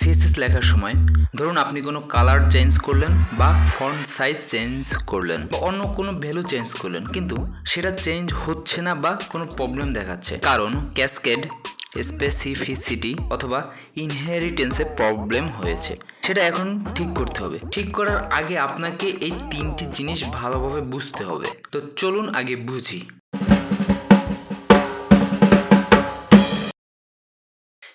CSS লেখার সময় ধরুন আপনি কোনো কালার চেঞ্জ করলেন বা ফন্ট সাইজ চেঞ্জ করলেন বা অন্য কোনো ভ্যালু চেঞ্জ করলেন, কিন্তু সেটা চেঞ্জ হচ্ছে না বা কোনো প্রবলেম দেখাচ্ছে, কারণ ক্যাসকেড, স্পেসিফিসিটি অথবা ইনহেরিটেন্সে প্রবলেম হয়েছে। সেটা এখন ঠিক করতে হবে। ঠিক করার আগে আপনাকে এই তিনটি জিনিস ভালোভাবে বুঝতে হবে। তো চলুন আগে বুঝি।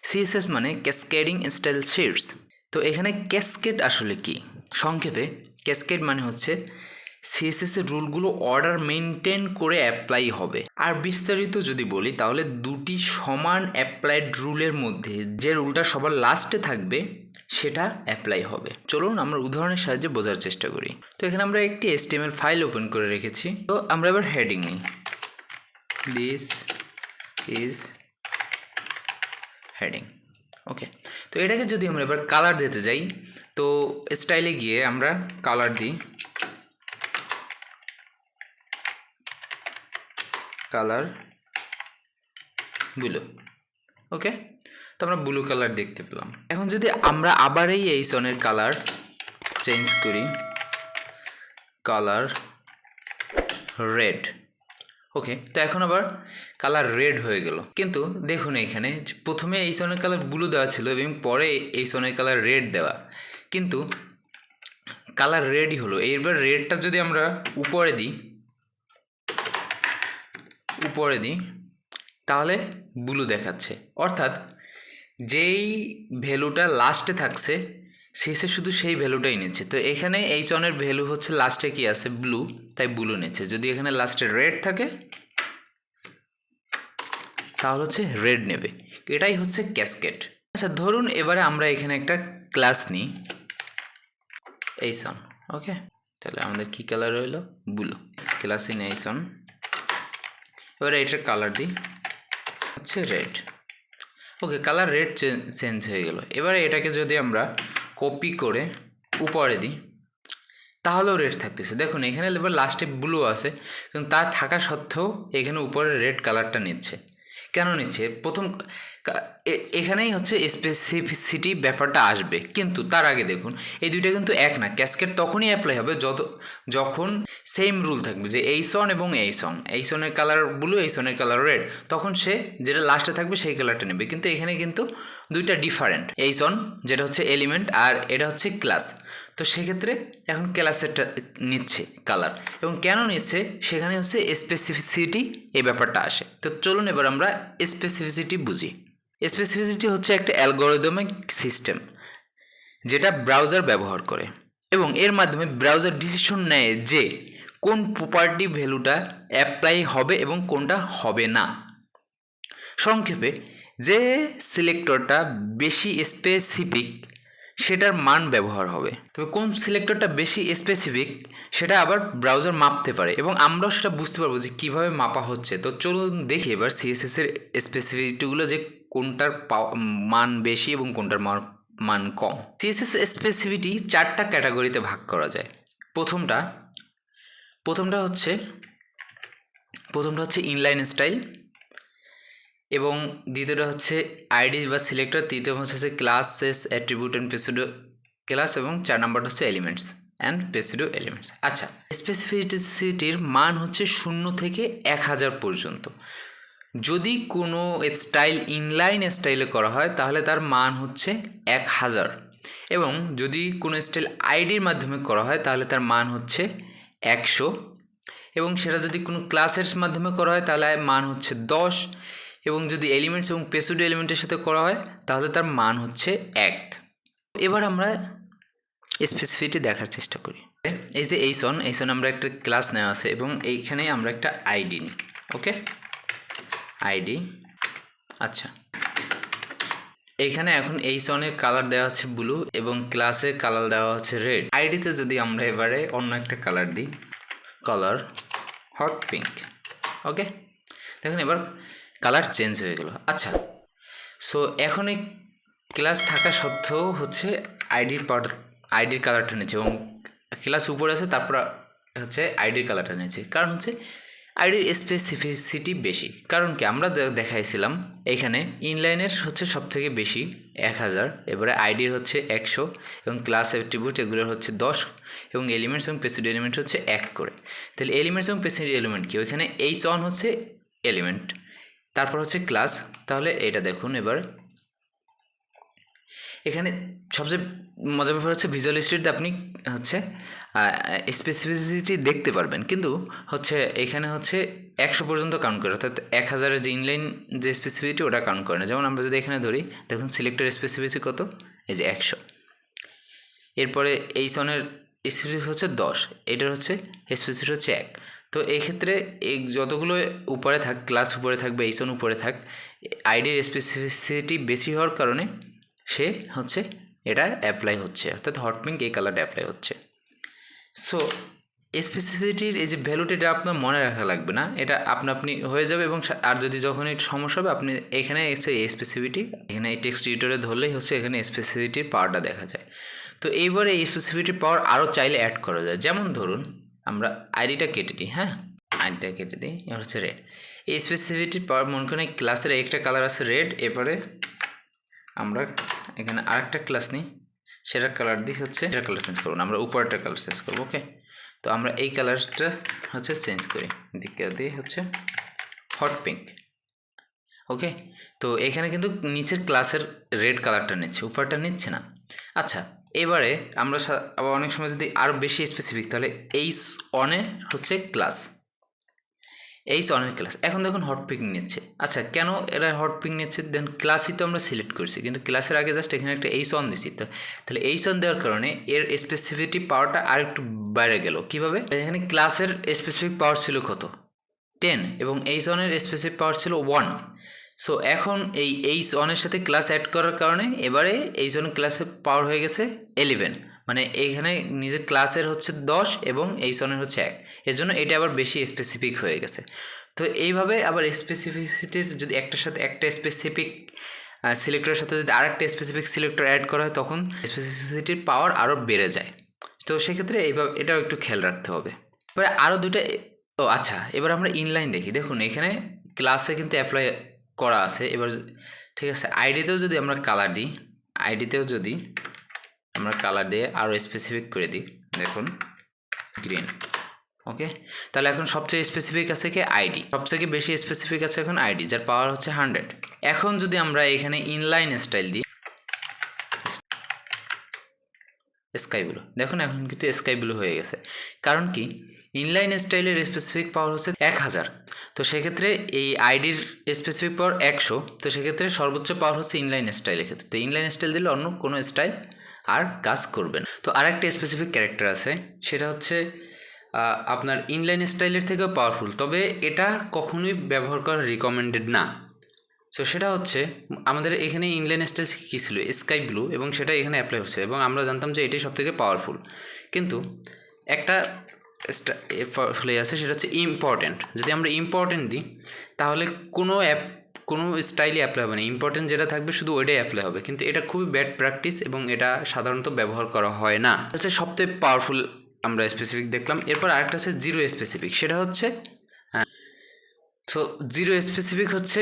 সিএসএস মানে ক্যাসকেডিং স্টাইল শিটস। তো এখানে ক্যাসকেড আসলে কি? সংক্ষেপে ক্যাসকেড মানে হচ্ছে সিএসএস এর রুলগুলো অর্ডার মেনটেন করে অ্যাপ্লাই হবে। আর বিস্তারিত যদি বলি তাহলে দুটি সমান অ্যাপ্লাইড রুলের মধ্যে যে রুলটা সবার লাস্টে থাকবে সেটা অ্যাপ্লাই হবে। চলুন আমরা উদাহরণের সাহায্যে বোঝার চেষ্টা করি। তো এখানে আমরা একটি HTML ফাইল ওপেন করে রেখেছি। তো আমরা এবার হেডিং নিই, দিস ইজ হেডিং। ওকে, তো এটাকে যদি আমরা এবার কালার দিতে যাই, তো স্টাইলে গিয়ে আমরা কালার দিই, কালার ব্লু। ওকে, তো আমরা ব্লু কালার দেখতে পেলাম। এখন যদি আমরা আবার এই এইসনের কালার চেঞ্জ করি, কালার রেড। ওকে, তো এখন আবার কালার রেড হয়ে গেল। কিন্তু দেখুন এখানে প্রথমে এই সনের কালার ব্লু দেওয়া ছিল এবং পরে এই সনের কালার রেড দেওয়া, কিন্তু কালার রেডই হলো। এইবার রেডটা যদি আমরা উপরে দিই তাহলে ব্লু দেখাচ্ছে, অর্থাৎ যেই ভ্যালুটা লাস্টে থাকছে শেষে শুধু সেই ভ্যালুটাই নিচ্ছে। তো এখানে এই সনের ভ্যালু হচ্ছে লাস্টে কি আছে, ব্লু, তাই ব্লু নিচ্ছে। যদি এখানে লাস্টে রেড থাকে তাহলে হচ্ছে রেড নেবে। এটাই হচ্ছে ক্যাসকেড। আচ্ছা, ধরুন এবারে আমরা এখানে একটা ক্লাস নিই, এইসন। ওকে, তাহলে আমাদের কি কালার রইলো, ব্লু। Class in এইসন। এবারে এটার কালার দিই হচ্ছে রেড। ওকে, কালার রেড চেঞ্জ হয়ে গেল। এবারে এটাকে যদি আমরা কপি করে উপরে দিই তাহলেও রেড থাকতেছে। দেখুন এখানে এবার লাস্টে ব্লু আছে, কিন্তু তার থাকা সত্ত্বেও এখানে উপরে রেড কালারটা নিচ্ছে। কেন নিচ্ছে? প্রথম এখানেই হচ্ছে স্পেসিফিসিটি ব্যাপারটা আসবে, কিন্তু তার আগে দেখুন এই দুইটা কিন্তু এক না। ক্যাসকেড তখনই অ্যাপ্লাই হবে যখন সেম রুল থাকবে, যে এইসন এবং এইসনের কালার ব্লু, এইসনের কালার রেড, তখন সে যেটা লাস্টে থাকবে সেই কালারটা নেবে। কিন্তু এখানে কিন্তু দুইটা ডিফারেন্ট। এইসন যেটা হচ্ছে এলিমেন্ট আর এটা হচ্ছে ক্লাস, তো সেক্ষেত্রে এখন ক্লাসেরটা নিচ্ছে কালার। এবং কেন নিচ্ছে সেখানে হচ্ছে স্পেসিফিসিটি এই ব্যাপারটা আসে। তো চলুন এবার আমরা স্পেসিফিসিটি বুঝি। স্পেসিফিসিটি হচ্ছে একটা অ্যালগরিদমিক সিস্টেম যেটা ব্রাউজার ব্যবহার করে, এবং এর মাধ্যমে ব্রাউজার ডিসিশন নেয় যে কোন প্রপার্টি ভ্যালুটা অ্যাপ্লাই হবে এবং কোনটা হবে না। সংক্ষেপে যে সিলেক্টরটা বেশি স্পেসিফিক সেটার মান ব্যবহার হবে। তবে কোন সিলেক্টরটা বেশি স্পেসিফিক সেটা আবার ব্রাউজার মাপতে পারে, এবং আমরাও সেটা বুঝতে পারবো যে কীভাবে মাপা হচ্ছে। তো চলুন দেখি এবার সিএসএসের স্পেসিফিসিটিগুলো, যে কোনটার মান বেশি এবং কোনটার মান কম। সিএসএস স্পেসিফিটি 4টা ক্যাটাগরিতে ভাগ করা যায়। প্রথমটা হচ্ছে ইনলাইন স্টাইল, এবং দ্বিতীয়টা হচ্ছে আইডি বা সিলেক্টর, তৃতীয় হচ্ছে ক্লাসেস, অ্যাট্রিবিউট অ্যান্ড পেসিডো ক্লাস, এবং 4 নম্বরটা হচ্ছে এলিমেন্টস অ্যান্ড পেসিডো এলিমেন্টস। আচ্ছা, স্পেসিফিসিটির মান হচ্ছে 0 থেকে 1000 পর্যন্ত। যদি কোনো স্টাইল ইনলাইন স্টাইলে করা হয় তাহলে তার মান হচ্ছে 1000, এবং যদি কোনো স্টাইল আইডির মাধ্যমে করা হয় তাহলে তার মান হচ্ছে 100, এবং সেটা যদি কোনো ক্লাসের মাধ্যমে করা হয় তাহলে মান হচ্ছে 10, এবং যদি এলিমেন্টস এবং পেসিডো এলিমেন্টের সাথে করা হয় তাহলে তার মান হচ্ছে 1। এবার আমরা স্পেসিফিটি দেখার চেষ্টা করি। এই যে এইসন আমরা একটা ক্লাস নেওয়া আছে, এবং এইখানে আমরা একটা আইডি নিই। ওকে, আইডি। আচ্ছা, এইখানে এখন এইসনের কালার দেওয়া হচ্ছে ব্লু এবং ক্লাসের কালার দেওয়া হচ্ছে রেড। আইডিতে যদি আমরা এবারে অন্য একটা কালার দিই, কালার হট পিঙ্ক। ওকে, দেখুন এবার কালার চেঞ্জ হয়ে গেল। আচ্ছা, সো এখন এই ক্লাস থাকা সত্ত্বেও হচ্ছে আইডির কালারটা নিচ্ছে, এবং ক্লাস উপরে আছে তারপর হচ্ছে আইডির কালারটা নিচ্ছে, কারণ হচ্ছে আইডির স্পেসিফিসিটি বেশি, কারণ কি আমরা দেখাইছিলাম এখানে ইনলাইনের হচ্ছে সবথেকে বেশি 1000, এবারে আইডির হচ্ছে 100 এবং ক্লাস অ্যাট্রিবিউট এগুলোর হচ্ছে 10 এবং এলিমেন্টস এবং প্যাসিভ এলিমেন্ট হচ্ছে 1 করে। তাহলে এলিমেন্টস এবং প্যাসিভ এলিমেন্ট কি, ওইখানে এইচ অন হচ্ছে এলিমেন্ট, তারপর হচ্ছে ক্লাস। তাহলে এটা দেখুন এবার এখানে সবচেয়ে মজার ব্যাপার হচ্ছে ভিজুয়াল স্টুডিওতে আপনি হচ্ছে স্পেসিফিসিটি দেখতে পারবেন, কিন্তু হচ্ছে এখানে হচ্ছে 100 পর্যন্ত কাউন্ট করে, অর্থাৎ 1000-এর যে ইনলাইন যে স্পেসিফিসিটি ওটা কাউন্ট করে না। যেমন আমরা যদি এখানে ধরি, দেখুন সিলেক্টর স্পেসিফিসিটি কত, এই যে 100। এরপরে এই সনের স্পেসিফিসিটি হচ্ছে 10, এটার হচ্ছে স্পেসিফিসিটি হচ্ছে 1। তো এই ক্ষেত্রে এই যতগুলো উপরে থাক, ক্লাস উপরে থাকবে, এই সন উপরে থাক, আইডির স্পেসিফিসিটি বেশি হওয়ার কারণে সে হচ্ছে এটা অ্যাপ্লাই হচ্ছে, অর্থাৎ হট পিঙ্ক এই কালারটা অ্যাপ্লাই হচ্ছে। সো স্পেসিফিসিটির এই যে ভ্যালুটা, এটা আপনার মনে রাখা লাগবে না, এটা আপনি হয়ে যাবে। এবং আর যদি যখন একটু সমস্যা হবে, আপনি এখানে এসে স্পেসিফিটি, এখানে এই টেক্সট এডিটরে ধরলেই হচ্ছে এখানে স্পেসিফিটির পাওয়ারটা দেখা যায়। তো এইবারে এই স্পেসিফিটির পাওয়ার আরও চাইলে অ্যাড করা যায়। যেমন ধরুন আমরা আইডিটা কেটে দিই, হ্যাঁ আইডিটা কেটে দিই, এবার হচ্ছে রেড। এই স্পেসিফিটির পাওয়ার মনে করেন এই ক্লাসের একটা কালার আছে রেড, এরপরে আমরা এখানে আরেকটা ক্লাস নিই, সেটার কালার দিই হচ্ছে, এটা কালার চেঞ্জ করবো না, আমরা উপরটা কালার চেঞ্জ করবো। ওকে, তো আমরা এই কালারটা হচ্ছে চেঞ্জ করি, দিকে দিয়ে হচ্ছে হট পিঙ্ক। ওকে, তো এখানে কিন্তু নিচের ক্লাসের রেড কালারটা নিচ্ছে, উপরটা নিচ্ছে না। আচ্ছা, এবারে আমরা আবার অনেক সময় যদি আরও বেশি স্পেসিফিক, তাহলে এই অনে হচ্ছে ক্লাস, এই অনের ক্লাস। এখন দেখুন হট পিক নিচ্ছে। আচ্ছা, কেন এরা হট পিক নিচ্ছে? দেন ক্লাসই তো আমরা সিলেক্ট করছি, কিন্তু ক্লাসের আগে জাস্ট এখানে একটা এইচ অন দিচ্ছি। তো তাহলে এইচ অন দেওয়ার কারণে এর স্পেসিফিটি পাওয়ারটা আর একটু বাইরে গেল। কীভাবে? এখানে ক্লাসের স্পেসিফিক পাওয়ার ছিল কত, 10, এবং এইচ অনের স্পেসিফিক পাওয়ার ছিল 1। সো এখন এই এইচ অনের সাথে ক্লাস অ্যাড করার কারণে এবারে এইচ অন ক্লাসের পাওয়ার হয়ে গেছে 11, মানে এইখানে নিজের ক্লাসের হচ্ছে 10 এবং এইচ অনের হচ্ছে 1, এর জন্য এটা আবার বেশি স্পেসিফিক হয়ে গেছে। তো এইভাবে আবার স্পেসিফিসিটির যদি একটার সাথে একটা স্পেসিফিক সিলেক্টরের সাথে যদি আরেকটা স্পেসিফিক সিলেক্টর অ্যাড করা হয়, তখন স্পেসিফিসিটির পাওয়ার আরও বেড়ে যায়। তো সেক্ষেত্রে এইভাবে এটাও একটু খেয়াল রাখতে হবে। এবারে আরও দুটো, আচ্ছা, এবার আমরা ইনলাইন দেখি। দেখুন এখানে ক্লাসে কিন্তু অ্যাপ্লাই করা আছে। এবার ঠিক আছে, আইডিতেও যদি আমরা কালার দিই, আইডিতেও যদি আমরা কালার দিয়ে আরও স্পেসিফিক করে দিই, দেখুন গ্রিন। ওকে, তাহলে এখন সবচেয়ে স্পেসিফিক আছে কি আইডি, সবথেকে বেশি স্পেসিফিক আছে এখন আইডি, যার পাওয়ার হচ্ছে 100। এখন যদি আমরা এখানে ইনলাইন স্টাইল দিই, স্কাই ব্লু, দেখুন এখন কিন্তু স্কাই ব্লু হয়ে গেছে। কারণ কি, ইনলাইন স্টাইলের স্পেসিফিক পাওয়ার হচ্ছে 1000। তো সেক্ষেত্রে এই আইডির স্পেসিফিক পাওয়ার 100, তো সেক্ষেত্রে সর্বোচ্চ পাওয়ার হচ্ছে ইনলাইন স্টাইলের ক্ষেত্রে। তো ইনলাইন স্টাইল দিলে অন্য কোনো স্টাইল আর কাজ করবে না। তো আরেকটা স্পেসিফিক ক্যারেক্টার আছে, সেটা হচ্ছে আপনার ইনলাইন স্টাইলের থেকেও পাওয়ারফুল, তবে এটা কখনোই ব্যবহার করা রিকমেন্ডেড না। সো সেটা হচ্ছে আমাদের এখানে ইনলাইন স্টাইল কী ছিল, স্কাই ব্লু, এবং সেটা এখানে অ্যাপ্লাই হচ্ছে এবং আমরা জানতাম যে এটাই সবথেকে পাওয়ারফুল। কিন্তু একটা ফলে আছে, সেটা হচ্ছে ইম্পর্ট্যান্ট। যদি আমরা ইম্পর্ট্যান্ট দিই, তাহলে কোনো স্টাইলই অ্যাপ্লাই হবে না, ইম্পর্ট্যান্ট যেটা থাকবে শুধু ওইটাই অ্যাপ্লাই হবে। কিন্তু এটা খুবই ব্যাড প্র্যাকটিস এবং এটা সাধারণত ব্যবহার করা হয় না। হচ্ছে সবথেকে পাওয়ারফুল আমরা স্পেসিফিক দেখলাম। এরপর আরেকটা আছে জিরো স্পেসিফিক, সেটা হচ্ছে তো জিরো স্পেসিফিক হচ্ছে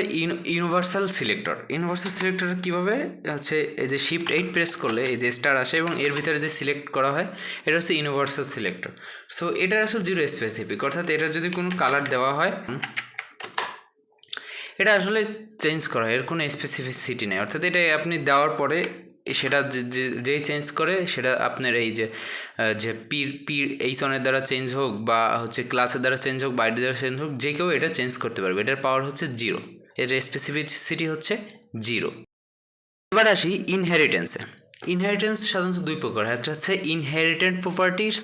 ইউনিভার্সাল সিলেক্টর। ইউনিভার্সাল সিলেক্টর কীভাবে হচ্ছে, এই যে শিফট 8 প্রেস করলে এই যে স্টার আসে এবং এর ভিতরে যে সিলেক্ট করা হয়, এটা হচ্ছে ইউনিভার্সাল সিলেক্টর। সো এটা আসলে জিরো স্পেসিফিক, অর্থাৎ এটা যদি কোনো কালার দেওয়া হয়, এটা আসলে চেঞ্জ করা হয়, এর কোনো স্পেসিফিসিটি নেই। অর্থাৎ এটা আপনি দেওয়ার পরে সেটা যেই চেঞ্জ করে, সেটা আপনার এই যে পির এই সনের দ্বারা চেঞ্জ হোক, বা হচ্ছে ক্লাসের দ্বারা চেঞ্জ হোক, বা আইডি দ্বারা চেঞ্জ হোক, যে কেউ এটা চেঞ্জ করতে পারবে। এটার পাওয়ার হচ্ছে 0, এর স্পেসিফিসিটি হচ্ছে 0। এবার আসি ইনহেরিটেন্সে। ইনহেরিটেন্স সাধারণত দুই প্রকার, একটা হচ্ছে ইনহেরিটেড প্রপার্টিস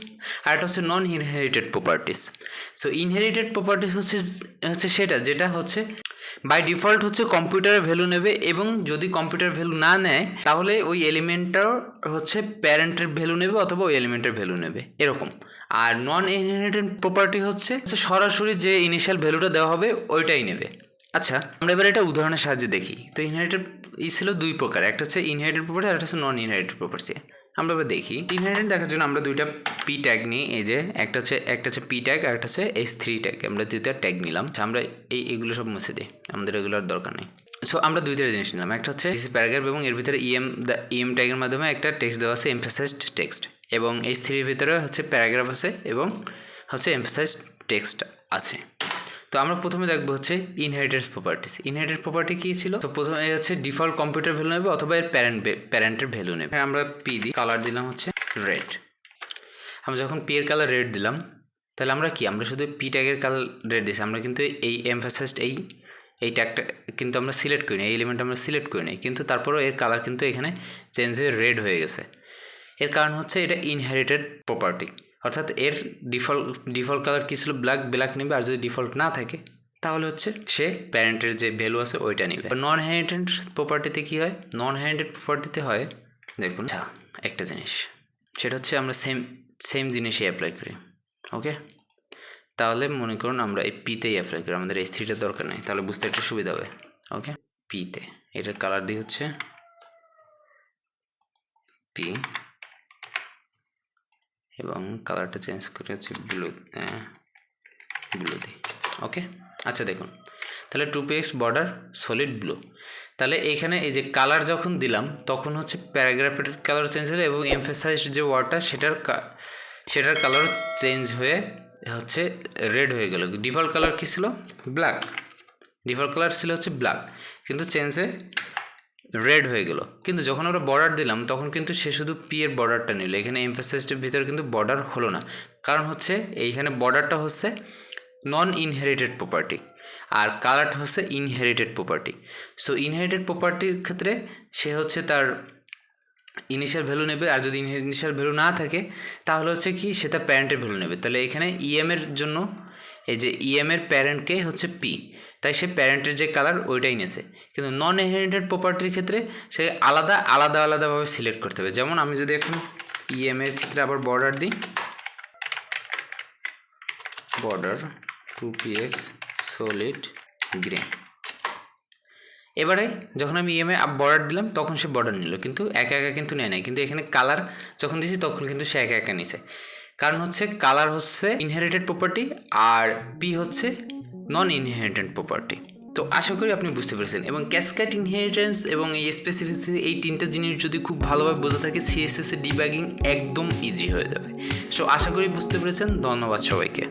আর একটা হচ্ছে non inherited properties. So inherited properties হচ্ছে সেটা যেটা হচ্ছে বাই ডিফল্ট হচ্ছে কম্পিউটারের ভ্যালু নেবে, এবং যদি কম্পিউটার ভ্যালু না নেয়, তাহলে ওই এলিমেন্টটার হচ্ছে প্যারেন্টের ভ্যালু নেবে অথবা ওই এলিমেন্টের ভ্যালু নেবে, এরকম। আর নন ইনহেরিটেড প্রপার্টি হচ্ছে সরাসরি যে ইনিশিয়াল ভ্যালুটা দেওয়া হবে ওইটাই নেবে। আচ্ছা, আমরা এবার এটা উদাহরণের সাহায্যে দেখি। তো ইনহেরিটেড ছিল দুই প্রকার, একটা হচ্ছে ইনহেরিটেড প্রপার্টি আর একটা হচ্ছে নন ইনহেরিটেড প্রপার্টি। আমরা এবার দেখি ইনহেরিটেন্স দেখার জন্য আমরা দুইটা পি ট্যাগ নিই। এই যে একটা হচ্ছে পি ট্যাগ আর একটা হচ্ছে S3 ট্যাগ। আমরা দুইটা ট্যাগ নিলাম। আমরা এইগুলো সব মুছে দিই, আমাদের এগুলোর দরকার নেই। সো আমরা দুইটা জিনিস নিলাম, একটা হচ্ছে প্যারাগ্রাফ এবং এর ভিতরে EM ট্যাগের মাধ্যমে একটা টেক্সট দেওয়া আছে, এমফাসাইজড টেক্সট, এবং S3 এর ভিতরে হচ্ছে প্যারাগ্রাফ আছে এবং হচ্ছে এমফাসাইজড টেক্সট আছে। তো আমরা প্রথমে দেখবো হচ্ছে ইনহেরিটেন্স প্রপার্টিস। ইনহেরিটেন্স প্রপার্টি কী ছিল? তো প্রথমে হচ্ছে ডিফল্ট কম্পিউটার ভ্যালু নেবে অথবা এর প্যারেন্টের ভ্যালু নেবে। আমরা পি দিই, কালার দিলাম হচ্ছে রেড। আমরা যখন পি এর কালার রেড দিলাম তাহলে আমরা কি, আমরা শুধু পি ট্যাগের কালার রেড দিয়েছি, আমরা কিন্তু এই এমফাসাইজড এই ট্যাগটা কিন্তু আমরা সিলেক্ট করি না, এই এলিমেন্ট আমরা সিলেক্ট করি নাই, কিন্তু তারপরেও এর কালার কিন্তু এখানে চেঞ্জ হয়ে রেড হয়ে গেছে। এর কারণ হচ্ছে এটা ইনহেরিটেড প্রপার্টি, অর্থাৎ এর ডিফল্ট কালার কী ছিল? ব্ল্যাক নেবে, আর যদি ডিফল্ট না থাকে তাহলে হচ্ছে সে প্যারেন্টের যে ভ্যালু আছে ওইটা নেবে। নন হেরিটেড প্রপার্টিতে কী হয়? নন হেরিটেড প্রপার্টিতে হয় দেখুন একটা জিনিস, সেটা হচ্ছে আমরা সেম জিনিসই অ্যাপ্লাই করি। ওকে, তাহলে মনে করুন আমরা এই পিতেই অ্যাপ্লাই করি, আমাদের S3টার দরকার নেই, তাহলে বুঝতে একটু সুবিধা হবে। ওকে, পিতে এটার কালার দিয়ে হচ্ছে পি এবং কালারটা চেঞ্জ করে হচ্ছে ব্লু দিই। ওকে, আচ্ছা দেখুন তাহলে 2px বর্ডার সলিড ব্লু। তাহলে এইখানে এই যে কালার যখন দিলাম তখন হচ্ছে প্যারাগ্রাফের কালার চেঞ্জ হলো এবং এমফাসাইজ যে ওয়ার্ডটা সেটার কালার চেঞ্জ হয়ে হচ্ছে রেড হয়ে গেল। ডিফল্ট কালার কী ছিল? ব্ল্যাক। ডিফল্ট কালার ছিল হচ্ছে ব্ল্যাক, কিন্তু চেঞ্জ হয়ে রেড হয়ে গেল। কিন্তু যখন আমরা বর্ডার দিলাম তখন কিন্তু সে শুধু পি এর বর্ডারটা নিল, এখানে এমফাসাইজের ভিতরে কিন্তু বর্ডার হলো না, কারণ হচ্ছে এইখানে বর্ডারটা হচ্ছে নন ইনহেরিটেড প্রপার্টি আর কালারটা হচ্ছে ইনহেরিটেড প্রপার্টি। সো ইনহেরিটেড প্রপার্টির ক্ষেত্রে সে হচ্ছে তার ইনিশিয়াল ভ্যালু নেবে, আর যদি ইনিশিয়াল ভ্যালু না থাকে তাহলে হচ্ছে কি সে তার প্যারেন্টের ভ্যালু নেবে। তাহলে এখানে এর জন্য এই যে এর প্যারেন্টকে হচ্ছে পি, তাই সে প্যারেন্টের যে কালার ওইটাই নেছে। কিন্তু নন ইনহেরিটেড প্রপার্টির ক্ষেত্রে সে আলাদাভাবে সিলেক্ট করতে হবে। যেমন আমি যদি এখন এর ক্ষেত্রে আবার বর্ডার দিই, বর্ডার 2px সলিড গ্রিন, এবারে যখন আমি বর্ডার দিলাম তখন সে বর্ডার নিল, কিন্তু একা কিন্তু নেয় নাই, কিন্তু এখানে কালার যখন দিয়েছি তখন কিন্তু সে একা নিছে। কারণ হচ্ছে কালার হচ্ছে ইনহেরিটেড প্রপার্টি আর পি হচ্ছে নন ইনহেরিটেড প্রপার্টি। তো আশা করি আপনি বুঝতে পেরেছেন। এবং ক্যাসকেড, ইনহেরিটেন্স এবং এই স্পেসিফিসিটি, এই তিনটা জিনিস যদি খুব ভালোভাবে বোঝা থাকে CSS এর ডিবাগিং একদম ইজি হয়ে যাবে। সো আশা করি বুঝতে পেরেছেন। ধন্যবাদ সবাইকে।